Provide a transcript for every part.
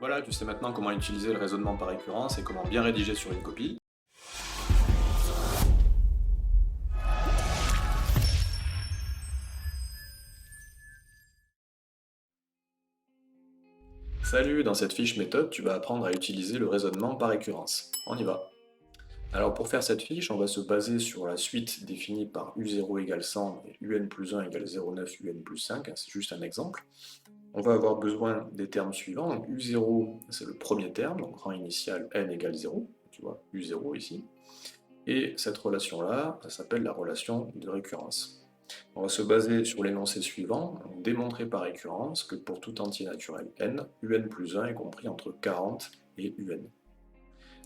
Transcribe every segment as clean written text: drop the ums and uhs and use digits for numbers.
Voilà, tu sais maintenant comment utiliser le raisonnement par récurrence et comment bien rédiger sur une copie. Salut, dans cette fiche méthode, tu vas apprendre à utiliser le raisonnement par récurrence. On y va. Alors pour faire cette fiche, on va se baser sur la suite définie par U0 égale 100 et UN plus 1 égale 0,9 UN plus 5, c'est juste un exemple. On va avoir besoin des termes suivants, donc U0 c'est le premier terme, donc rang initial n égale 0, tu vois, U0 ici. Et cette relation-là, ça s'appelle la relation de récurrence. On va se baser sur l'énoncé suivant, donc démontrer par récurrence que pour tout entier naturel n, un plus 1 est compris entre 40 et un.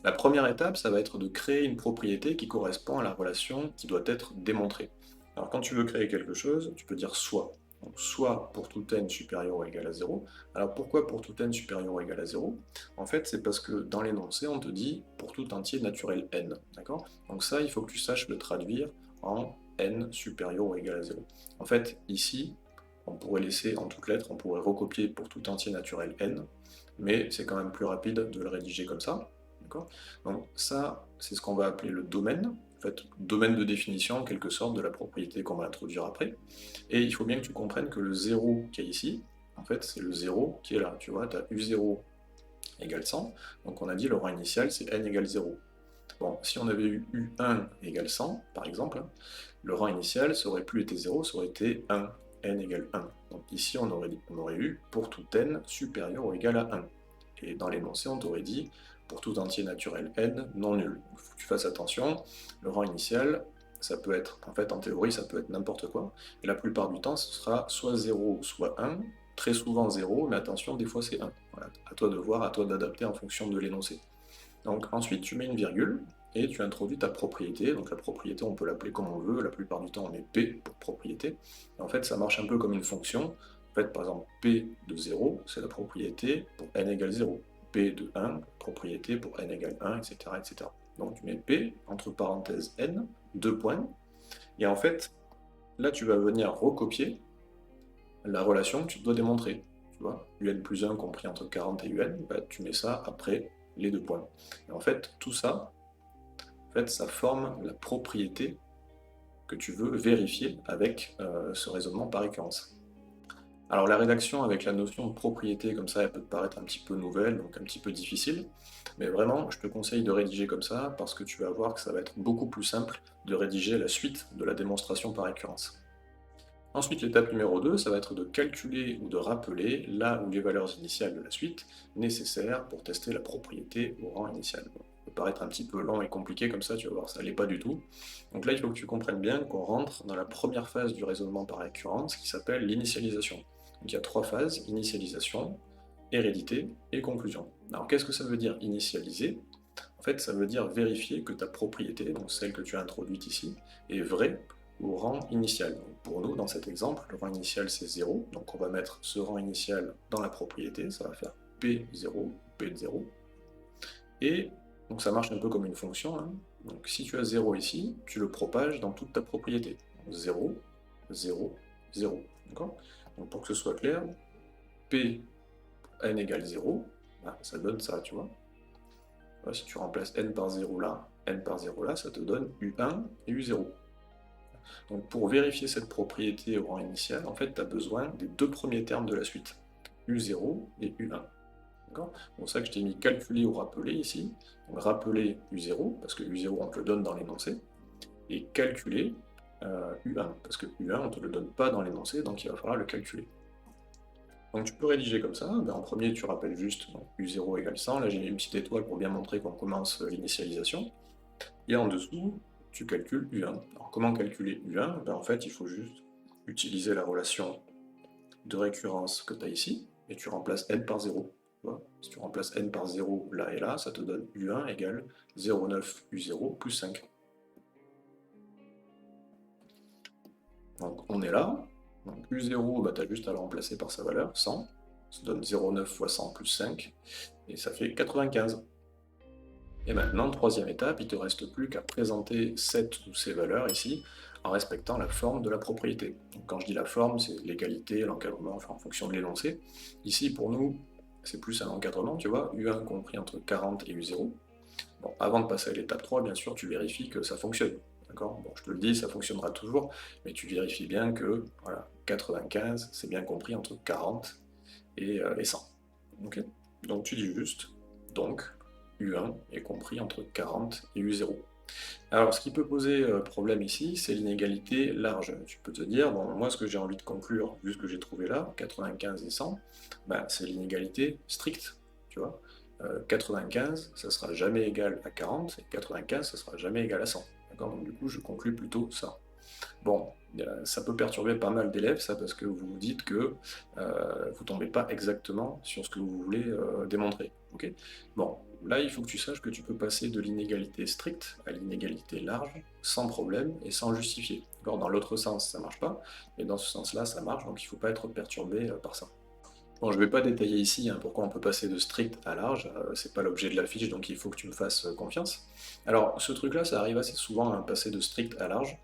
La première étape, ça va être de créer une propriété qui correspond à la relation qui doit être démontrée. Alors quand tu veux créer quelque chose, tu peux dire soit. Donc soit pour tout n supérieur ou égal à 0. Alors pourquoi pour tout n supérieur ou égal à 0? En fait, c'est parce que dans l'énoncé, on te dit pour tout entier naturel n. D'accord? Donc ça, il faut que tu saches le traduire en n supérieur ou égal à 0. En fait, ici, on pourrait laisser en toutes lettres, on pourrait recopier pour tout entier naturel n, mais c'est quand même plus rapide de le rédiger comme ça. Donc ça, c'est ce qu'on va appeler le domaine, en fait, domaine de définition en quelque sorte de la propriété qu'on va introduire après. Et il faut bien que tu comprennes que le 0 qui est ici, en fait, c'est le 0 qui est là. Tu vois, tu as U0 égale 100, donc on a dit le rang initial, c'est n égale 0. Bon, si on avait eu U1 égale 100, par exemple, le rang initial, ça aurait plus été 0, ça aurait été 1, n égale 1. Donc ici, on aurait eu pour tout n supérieur ou égal à 1. Et dans l'énoncé, on t'aurait dit pour tout entier naturel n non nul. Il faut que tu fasses attention, le rang initial, ça peut être, en fait en théorie, ça peut être n'importe quoi, et la plupart du temps, ce sera soit 0, soit 1, très souvent 0, mais attention, des fois c'est 1. Voilà, à toi de voir, à toi d'adapter en fonction de l'énoncé. Donc ensuite, tu mets une virgule, et tu introduis ta propriété. Donc la propriété, on peut l'appeler comme on veut, la plupart du temps on met P pour propriété. Et en fait, ça marche un peu comme une fonction. En fait, par exemple, P de 0, c'est la propriété pour n égale 0. P de 1, propriété pour n égale 1, etc., etc. Donc tu mets P, entre parenthèses n, deux points, et en fait, là tu vas venir recopier la relation que tu dois démontrer. Tu vois, un plus 1 compris entre 40 et un, bah, tu mets ça après les deux points. Et en fait, tout ça, ça forme la propriété que tu veux vérifier avec ce raisonnement par récurrence. Alors la rédaction avec la notion de propriété comme ça, elle peut te paraître un petit peu nouvelle, donc un petit peu difficile, mais vraiment, je te conseille de rédiger comme ça parce que tu vas voir que ça va être beaucoup plus simple de rédiger la suite de la démonstration par récurrence. Ensuite, l'étape numéro 2, ça va être de calculer ou de rappeler là où les valeurs initiales de la suite nécessaires pour tester la propriété au rang initial. Bon, ça peut paraître un petit peu lent et compliqué comme ça, tu vas voir, ça l'est pas du tout. Donc là, il faut que tu comprennes bien qu'on rentre dans la première phase du raisonnement par récurrence qui s'appelle l'initialisation. Donc il y a trois phases, initialisation, hérédité et conclusion. Alors qu'est-ce que ça veut dire initialiser? En fait, ça veut dire vérifier que ta propriété, donc celle que tu as introduite ici, est vraie au rang initial. Donc pour nous, dans cet exemple, le rang initial c'est 0, donc on va mettre ce rang initial dans la propriété, ça va faire P0, P de 0. Et donc ça marche un peu comme une fonction, hein. Donc si tu as 0 ici, tu le propages dans toute ta propriété. Donc 0, 0, 0. D'accord? Donc pour que ce soit clair, P n égale 0, bah, ça donne ça, tu vois. Si tu remplaces n par 0 là, n par 0 là, ça te donne U1 et U0. Donc pour vérifier cette propriété au rang initial, en fait, tu as besoin des deux premiers termes de la suite, U0 et U1. C'est pour ça que je t'ai mis calculer ou rappeler ici. Donc rappeler U0, parce que U0 on te le donne dans l'énoncé, et calculer U1, parce que U1 on ne te le donne pas dans l'énoncé, donc il va falloir le calculer. Donc tu peux rédiger comme ça, en premier tu rappelles juste donc, U0 égale 100, là j'ai mis une petite étoile pour bien montrer qu'on commence l'initialisation, et en dessous tu calcules U1. Alors comment calculer U1? En fait il faut juste utiliser la relation de récurrence que tu as ici, et tu remplaces n par 0. Si tu remplaces n par 0 là et là, ça te donne U1 égale 0,9 U0 plus 5. Donc on est là. Donc U0, tu as juste à le remplacer par sa valeur, 100. Ça donne 0,9 fois 100 plus 5, et ça fait 95. Et maintenant, troisième étape, il ne te reste plus qu'à présenter cette ou ces valeurs ici, en respectant la forme de la propriété. Donc quand je dis la forme, c'est l'égalité, l'encadrement, enfin en fonction de l'énoncé. Ici, pour nous, c'est plus un encadrement, tu vois, U1 compris entre 40 et U0. Bon, avant de passer à l'étape 3, bien sûr, tu vérifies que ça fonctionne. D'accord? Bon, je te le dis, ça fonctionnera toujours, mais tu vérifies bien que voilà, 95, c'est bien compris entre 40 et 100. Ok? Donc tu dis juste, donc U1 est compris entre 40 et U0. Alors, ce qui peut poser problème ici, c'est l'inégalité large. Tu peux te dire, bon, moi, ce que j'ai envie de conclure, vu ce que j'ai trouvé là, 95 et 100, ben, c'est l'inégalité stricte, tu vois. 95, ça sera jamais égal à 40, et 95, ça sera jamais égal à 100. D'accord? Donc, du coup, je conclus plutôt ça. Bon, ça peut perturber pas mal d'élèves, ça, parce que vous vous dites que vous tombez pas exactement sur ce que vous voulez démontrer. Ok? Bon, là, il faut que tu saches que tu peux passer de l'inégalité stricte à l'inégalité large, sans problème et sans justifier. D'accord? Dans l'autre sens, ça marche pas, mais dans ce sens-là, ça marche, donc il ne faut pas être perturbé par ça. Bon, je ne vais pas détailler ici pourquoi on peut passer de strict à large, c'est pas l'objet de la fiche, donc il faut que tu me fasses confiance. Alors, ce truc-là, ça arrive assez souvent, passer de strict à large.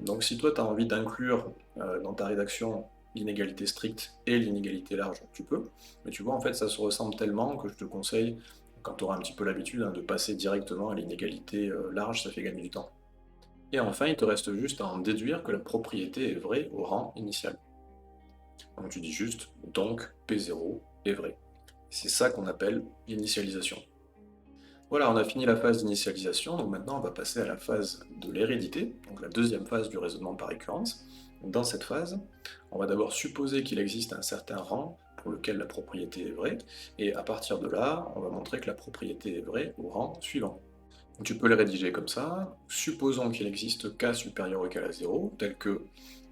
Donc si toi tu as envie d'inclure dans ta rédaction l'inégalité stricte et l'inégalité large, tu peux, mais tu vois en fait ça se ressemble tellement que je te conseille, quand tu auras un petit peu l'habitude, de passer directement à l'inégalité large, ça fait gagner du temps. Et enfin il te reste juste à en déduire que la propriété est vraie au rang initial. Donc tu dis juste donc P0 est vrai. C'est ça qu'on appelle l'initialisation. Voilà, on a fini la phase d'initialisation, donc maintenant on va passer à la phase de l'hérédité, donc la deuxième phase du raisonnement par récurrence. Dans cette phase, on va d'abord supposer qu'il existe un certain rang pour lequel la propriété est vraie, et à partir de là, on va montrer que la propriété est vraie au rang suivant. Donc tu peux le rédiger comme ça. Supposons qu'il existe k supérieur ou égal à 0, tel que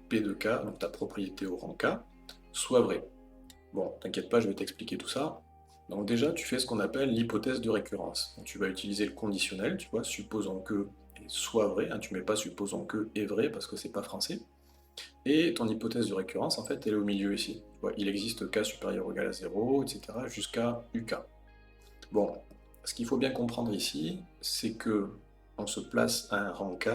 P de k, donc ta propriété au rang k, soit vraie. Bon, t'inquiète pas, je vais t'expliquer tout ça. Donc déjà, tu fais ce qu'on appelle l'hypothèse de récurrence. Donc, tu vas utiliser le conditionnel, tu vois, supposons que soit vrai, tu mets pas supposons que est vrai parce que c'est pas français. Et ton hypothèse de récurrence, en fait, elle est au milieu ici. Tu vois, il existe k supérieur ou égal à 0, etc., jusqu'à uk. Bon, ce qu'il faut bien comprendre ici, c'est que on se place à un rang k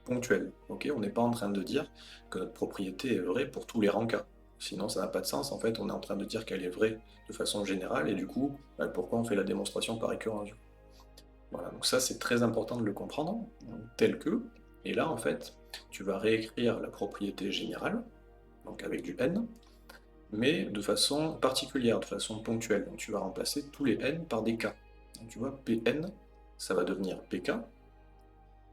ponctuel. Ok, on n'est pas en train de dire que notre propriété est vraie pour tous les rangs k. Sinon, ça n'a pas de sens. En fait, on est en train de dire qu'elle est vraie de façon générale, et du coup, pourquoi on fait la démonstration par récurrence? Voilà, donc ça, c'est très important de le comprendre, tel que, et là, en fait, tu vas réécrire la propriété générale, donc avec du n, mais de façon particulière, de façon ponctuelle. Donc tu vas remplacer tous les n par des k. Donc tu vois, Pn, ça va devenir Pk,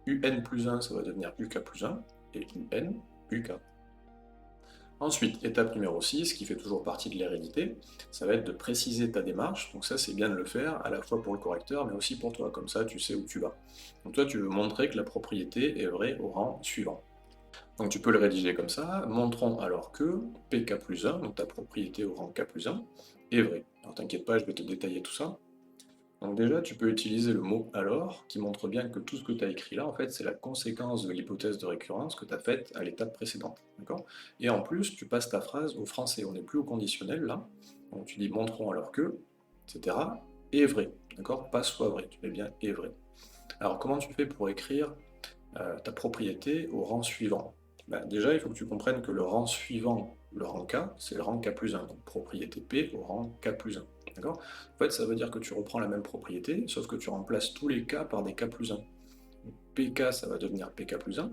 Un plus 1, ça va devenir Uk plus 1, et Un, Uk. Ensuite, étape numéro 6, qui fait toujours partie de l'hérédité, ça va être de préciser ta démarche. Donc ça, c'est bien de le faire, à la fois pour le correcteur, mais aussi pour toi, comme ça tu sais où tu vas. Donc toi, tu veux montrer que la propriété est vraie au rang suivant. Donc tu peux le rédiger comme ça. Montrons alors que Pk plus 1, donc ta propriété au rang k plus 1, est vraie. Alors t'inquiète pas, je vais te détailler tout ça. Donc déjà, tu peux utiliser le mot alors, qui montre bien que tout ce que tu as écrit là, en fait, c'est la conséquence de l'hypothèse de récurrence que tu as faite à l'étape précédente. D'accord? Et en plus, tu passes ta phrase au français. On n'est plus au conditionnel là. Donc tu dis montrons alors que, etc. est vrai. D'accord? Pas soit vrai. Tu mets bien est vrai. Alors comment tu fais pour écrire ta propriété au rang suivant? Ben, déjà, il faut que tu comprennes que le rang suivant, le rang K, c'est le rang K plus 1, donc propriété P au rang K plus 1. D'accord? En fait, ça veut dire que tu reprends la même propriété, sauf que tu remplaces tous les K par des K plus 1. PK, ça va devenir PK plus 1.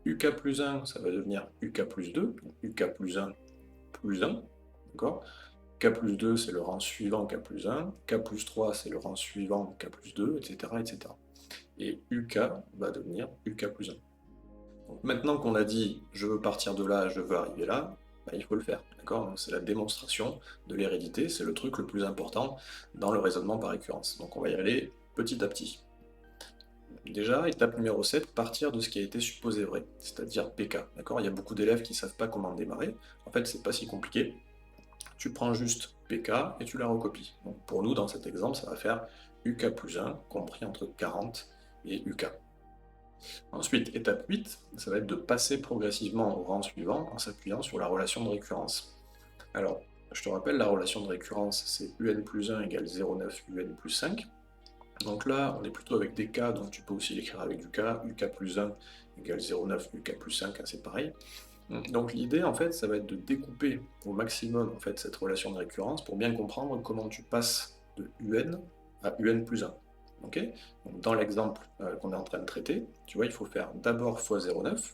UK plus 1, ça va devenir UK plus 2. Donc UK plus 1 plus 1. D'accord? K plus 2, c'est le rang suivant K plus 1. K plus 3, c'est le rang suivant K plus 2, etc. etc. Et UK va devenir UK plus 1. Donc maintenant qu'on a dit je veux partir de là, je veux arriver là, il faut le faire. D'accord? C'est la démonstration de l'hérédité, c'est le truc le plus important dans le raisonnement par récurrence. Donc on va y aller petit à petit. Déjà, étape numéro 7, partir de ce qui a été supposé vrai, c'est-à-dire PK. D'accord? Il y a beaucoup d'élèves qui ne savent pas comment démarrer. En fait, c'est pas si compliqué. Tu prends juste PK et tu la recopies. Donc pour nous, dans cet exemple, ça va faire UK plus 1, compris entre 40 et UK. Ensuite, étape 8, ça va être de passer progressivement au rang suivant en s'appuyant sur la relation de récurrence. Alors, je te rappelle, la relation de récurrence, c'est UN plus 1 égale 0,9 UN plus 5. Donc là, on est plutôt avec des K, donc tu peux aussi l'écrire avec du K. UK plus 1 égale 0,9 UK plus 5, c'est pareil. Donc l'idée, en fait, ça va être de découper au maximum en fait, cette relation de récurrence pour bien comprendre comment tu passes de UN à UN plus 1. Ok. Donc, dans l'exemple qu'on est en train de traiter, tu vois, il faut faire d'abord x 0,9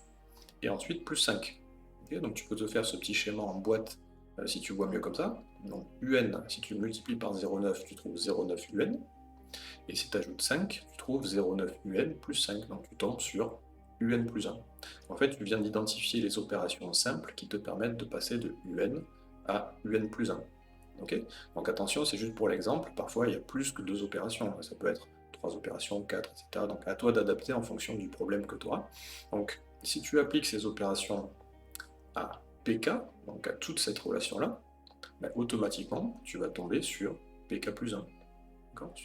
et ensuite plus 5. Ok. Donc tu peux te faire ce petit schéma en boîte si tu vois mieux comme ça. Donc UN, si tu multiplies par 0,9, tu trouves 0,9 UN. Et si tu ajoutes 5, tu trouves 0,9 UN plus 5. Donc tu tombes sur UN plus 1. En fait, tu viens d'identifier les opérations simples qui te permettent de passer de UN à UN plus 1. Okay. Donc attention, c'est juste pour l'exemple, parfois il y a plus que 2 opérations, ça peut être 3 opérations, 4, etc. Donc à toi d'adapter en fonction du problème que tu auras. Donc si tu appliques ces opérations à PK, donc à toute cette relation-là, ben, automatiquement tu vas tomber sur PK plus 1.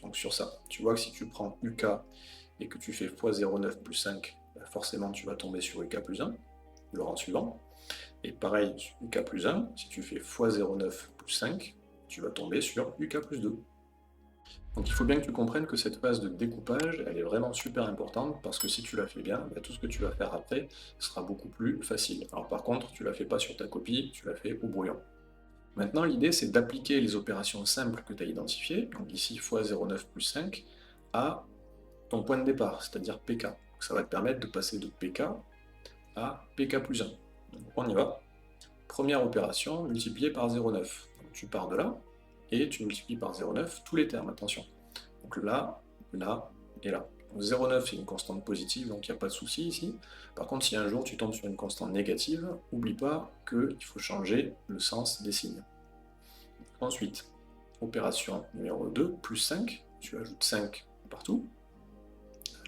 Donc sur ça, tu vois que si tu prends UK et que tu fais x 0,9 plus 5, ben forcément tu vas tomber sur UK plus 1, le rang suivant. Et pareil, UK plus 1, si tu fais x 0,9 plus 5, tu vas tomber sur UK plus 2. Donc il faut bien que tu comprennes que cette phase de découpage, elle est vraiment super importante parce que si tu la fais bien, bah, tout ce que tu vas faire après sera beaucoup plus facile. Alors par contre, tu ne la fais pas sur ta copie, tu la fais au brouillon. Maintenant, l'idée c'est d'appliquer les opérations simples que tu as identifiées, donc ici x 0,9 plus 5, à ton point de départ, c'est-à-dire PK. Donc, ça va te permettre de passer de PK à PK plus 1. Donc on y va. Première opération, multipliée par 0,9. Donc tu pars de là, et tu multiplies par 0,9 tous les termes, attention. Donc là, là et là. 0,9 c'est une constante positive, donc il n'y a pas de souci ici. Par contre, si un jour tu tombes sur une constante négative, n'oublie pas qu'il faut changer le sens des signes. Ensuite, opération numéro 2, plus 5, tu ajoutes 5 partout.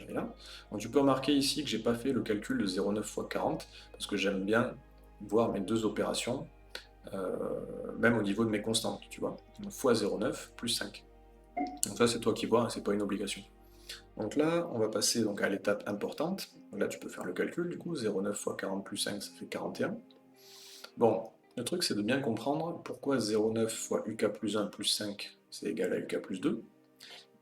Et là. Donc tu peux remarquer ici que j'ai pas fait le calcul de 0,9 fois 40, parce que j'aime bien voir mes deux opérations, même au niveau de mes constantes, tu vois. Donc, fois 0,9 plus 5. Donc ça, c'est toi qui vois, hein, c'est pas une obligation. Donc là, on va passer donc, à l'étape importante. Donc là, tu peux faire le calcul, du coup, 0,9 fois 40 plus 5, ça fait 41. Bon, le truc, c'est de bien comprendre pourquoi 0,9 fois UK plus 1 plus 5, c'est égal à UK plus 2,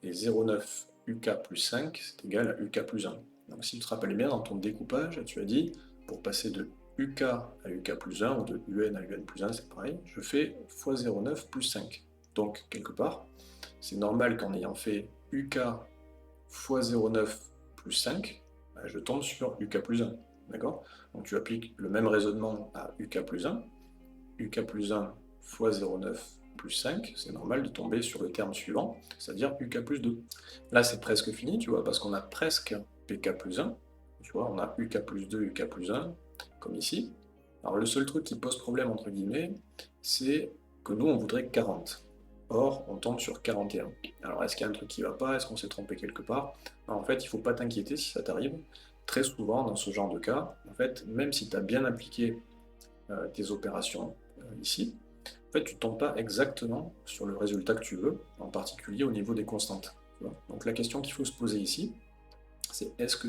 et 0,9 UK plus 5, c'est égal à UK plus 1. Donc si tu te rappelles bien, dans ton découpage, tu as dit, pour passer de UK à UK plus 1, ou de UN à UN plus 1, c'est pareil, je fais fois 0,9 plus 5. Donc, quelque part, c'est normal qu'en ayant fait UK fois 0,9 plus 5, bah, je tombe sur UK plus 1. D'accord? Donc tu appliques le même raisonnement à UK plus 1. UK plus 1 fois 0,9 plus 5, c'est normal de tomber sur le terme suivant, c'est-à-dire UK plus 2. Là, c'est presque fini, tu vois, parce qu'on a presque PK plus 1. Tu vois, on a UK plus 2, UK plus 1, comme ici. Alors le seul truc qui pose problème, entre guillemets, c'est que nous, on voudrait 40. Or, on tombe sur 41. Alors, est-ce qu'il y a un truc qui ne va pas? Est-ce qu'on s'est trompé quelque part? En fait, il ne faut pas t'inquiéter si ça t'arrive. Très souvent, dans ce genre de cas, en fait, même si tu as bien appliqué tes opérations ici, en fait, tu ne tombes pas exactement sur le résultat que tu veux, en particulier au niveau des constantes. Donc la question qu'il faut se poser ici, c'est est-ce que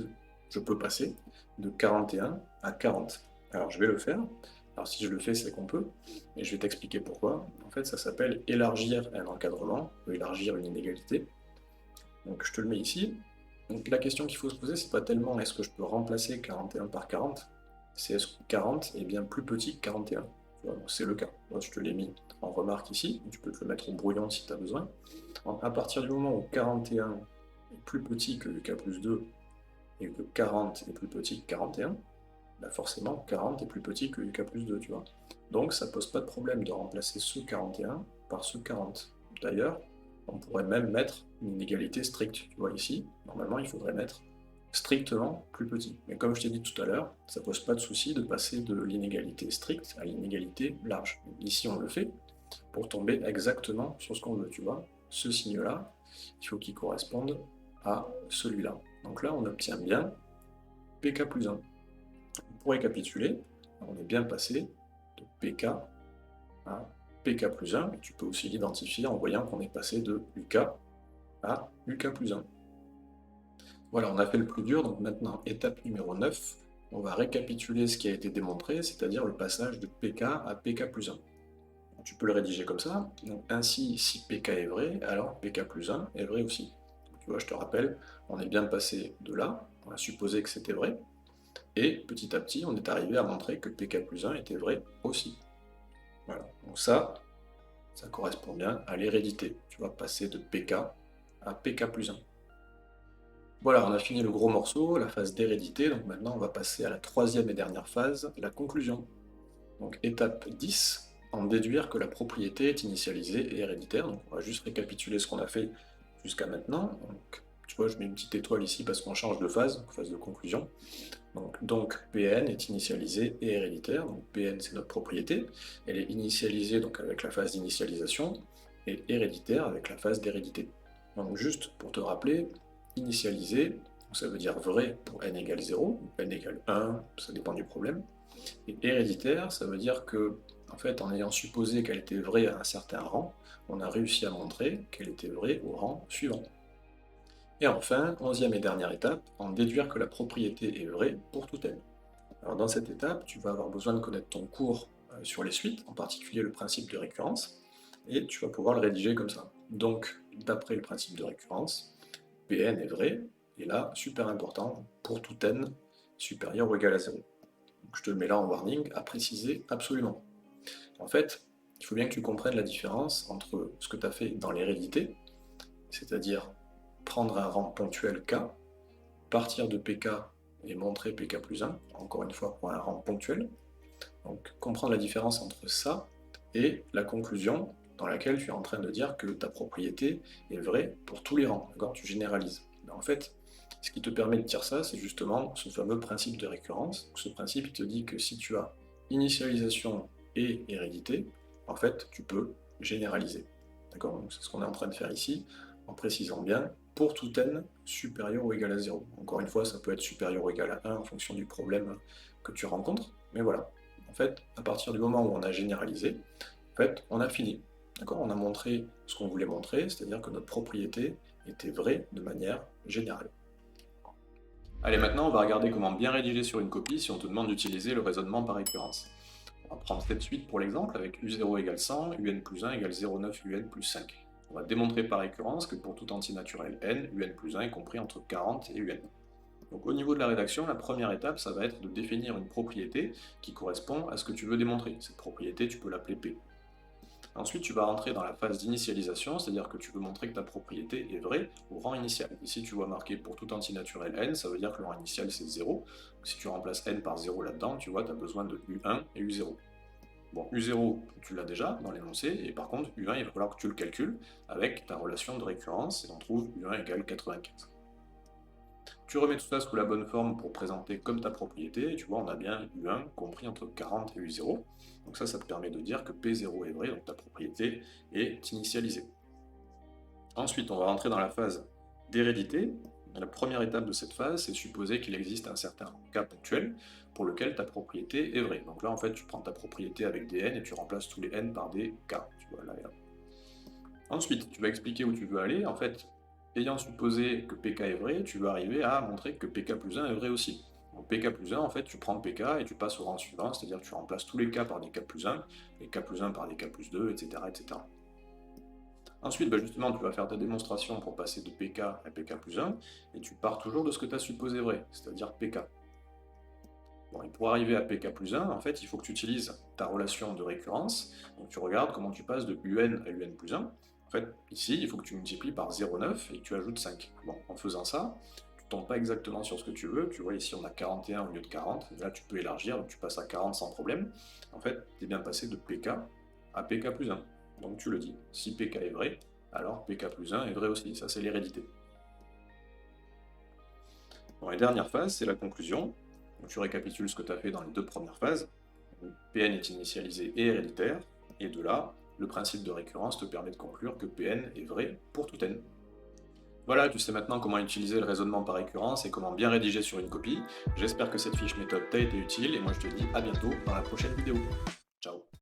je peux passer de 41 à 40? Alors je vais le faire. Alors si je le fais, c'est qu'on peut, et je vais t'expliquer pourquoi. En fait, ça s'appelle élargir un encadrement, ou élargir une inégalité. Donc je te le mets ici. Donc la question qu'il faut se poser, c'est pas tellement est-ce que je peux remplacer 41 par 40, c'est est-ce que 40 est bien plus petit que 41. C'est le cas. Moi, je te l'ai mis en remarque ici, tu peux te le mettre au brouillon si tu as besoin. À partir du moment où 41 est plus petit que K plus 2 et que 40 est plus petit que 41, bah forcément 40 est plus petit que K plus 2, tu vois. Donc ça pose pas de problème de remplacer ce 41 par ce 40. D'ailleurs, on pourrait même mettre une inégalité stricte, tu vois ici, normalement il faudrait mettre strictement plus petit. Mais comme je t'ai dit tout à l'heure, ça pose pas de souci de passer de l'inégalité stricte à l'inégalité large. Ici on le fait pour tomber exactement sur ce qu'on veut, tu vois. Ce signe-là, il faut qu'il corresponde à celui-là. Donc là on obtient bien PK plus 1. Pour récapituler, on est bien passé de PK à PK plus 1, et tu peux aussi l'identifier en voyant qu'on est passé de UK à UK plus 1. Voilà, on a fait le plus dur, donc maintenant, étape numéro 9, on va récapituler ce qui a été démontré, c'est-à-dire le passage de PK à PK plus 1. Donc, tu peux le rédiger comme ça, donc ainsi, si PK est vrai, alors PK plus 1 est vrai aussi. Donc, tu vois, je te rappelle, on est bien passé de là, on a supposé que c'était vrai, Et petit à petit, on est arrivé à montrer que pk plus 1 était vrai aussi. Voilà, donc ça correspond bien à l'hérédité. Tu vas passer de pk à pk plus 1. Voilà, on a fini le gros morceau, la phase d'hérédité, donc maintenant on va passer à la troisième et dernière phase, la conclusion. Donc étape 10, en déduire que la propriété est initialisée et héréditaire. Donc on va juste récapituler ce qu'on a fait jusqu'à maintenant. Donc, tu vois, je mets une petite étoile ici parce qu'on change de phase, phase de conclusion. Donc Pn est initialisé et héréditaire. Donc Pn c'est notre propriété. Elle est initialisée donc avec la phase d'initialisation et héréditaire avec la phase d'hérédité. Donc juste pour te rappeler, initialisé, ça veut dire vrai pour n égale 0, n égale 1, ça dépend du problème. Et héréditaire, ça veut dire que, en fait, en ayant supposé qu'elle était vraie à un certain rang, on a réussi à montrer qu'elle était vraie au rang suivant. Et enfin, 11e et dernière étape, en déduire que la propriété est vraie pour tout n. Alors dans cette étape, tu vas avoir besoin de connaître ton cours sur les suites, en particulier le principe de récurrence, et tu vas pouvoir le rédiger comme ça. Donc, d'après le principe de récurrence, Pn est vrai, et là, super important, pour tout n supérieur ou égal à 0. Donc, je te le mets là en warning, à préciser absolument. En fait, il faut bien que tu comprennes la différence entre ce que tu as fait dans l'hérédité, c'est-à-dire prendre un rang ponctuel k, partir de pk et montrer pk plus 1, encore une fois pour un rang ponctuel. Donc comprendre la différence entre ça et la conclusion dans laquelle tu es en train de dire que ta propriété est vraie pour tous les rangs, d'accord? Tu généralises. Mais en fait, ce qui te permet de dire ça, c'est justement ce fameux principe de récurrence. Ce principe, il te dit que si tu as initialisation et hérédité, en fait, tu peux généraliser. D'accord? Donc c'est ce qu'on est en train de faire ici, en précisant bien, pour tout n supérieur ou égal à 0. Encore une fois, ça peut être supérieur ou égal à 1 en fonction du problème que tu rencontres, mais voilà. En fait, à partir du moment où on a généralisé, en fait, on a fini. D'accord? On a montré ce qu'on voulait montrer, c'est-à-dire que notre propriété était vraie de manière générale. Allez, maintenant, on va regarder comment bien rédiger sur une copie si on te demande d'utiliser le raisonnement par récurrence. On va prendre cette suite pour l'exemple avec U0 égale 100, UN plus 1 égale 0,9 UN plus 5. On va démontrer par récurrence que pour tout entier naturel n, UN plus 1 est compris entre 40 et UN. Donc au niveau de la rédaction, la première étape, ça va être de définir une propriété qui correspond à ce que tu veux démontrer. Cette propriété, tu peux l'appeler P. Ensuite, tu vas rentrer dans la phase d'initialisation, c'est-à-dire que tu veux montrer que ta propriété est vraie au rang initial. Ici, tu vois marqué pour tout entier naturel n, ça veut dire que le rang initial c'est 0. Donc, si tu remplaces n par 0 là-dedans, tu vois, tu as besoin de U1 et U0. Bon, U0, tu l'as déjà dans l'énoncé, et par contre, U1, il va falloir que tu le calcules avec ta relation de récurrence, et on trouve U1 égale 95. Tu remets tout ça sous la bonne forme pour présenter comme ta propriété, et tu vois, on a bien U1 compris entre 40 et U0. Donc ça te permet de dire que P0 est vrai, donc ta propriété est initialisée. Ensuite, on va rentrer dans la phase d'hérédité. La première étape de cette phase, c'est supposer qu'il existe un certain cas ponctuel pour lequel ta propriété est vraie. Donc là, en fait, tu prends ta propriété avec des n et tu remplaces tous les n par des k. Tu vois, là et là. Ensuite, tu vas expliquer où tu veux aller. En fait, ayant supposé que pk est vrai, tu vas arriver à montrer que pk plus 1 est vrai aussi. Donc pk plus 1, en fait, tu prends pk et tu passes au rang suivant, c'est-à-dire que tu remplaces tous les k par des k plus 1, les k plus 1 par des k plus 2, etc. etc. Ensuite, justement, tu vas faire ta démonstration pour passer de pk à pk plus 1, et tu pars toujours de ce que tu as supposé vrai, c'est-à-dire pk. Bon, et pour arriver à pk plus 1, en fait, il faut que tu utilises ta relation de récurrence, donc tu regardes comment tu passes de un à un plus 1. En fait, ici, il faut que tu multiplies par 0,9 et que tu ajoutes 5. Bon, en faisant ça, tu ne tombes pas exactement sur ce que tu veux, tu vois ici on a 41 au lieu de 40, là tu peux élargir, donc tu passes à 40 sans problème. En fait, tu es bien passé de pk à pk plus 1. Donc tu le dis, si pk est vrai, alors pk plus 1 est vrai aussi, ça c'est l'hérédité. Bon, et dernière phase, c'est la conclusion. Donc tu récapitules ce que tu as fait dans les deux premières phases. Pn est initialisé et héréditaire, et de là, le principe de récurrence te permet de conclure que Pn est vrai pour tout n. Voilà, tu sais maintenant comment utiliser le raisonnement par récurrence et comment bien rédiger sur une copie. J'espère que cette fiche méthode t'a été utile, et moi je te dis à bientôt dans la prochaine vidéo.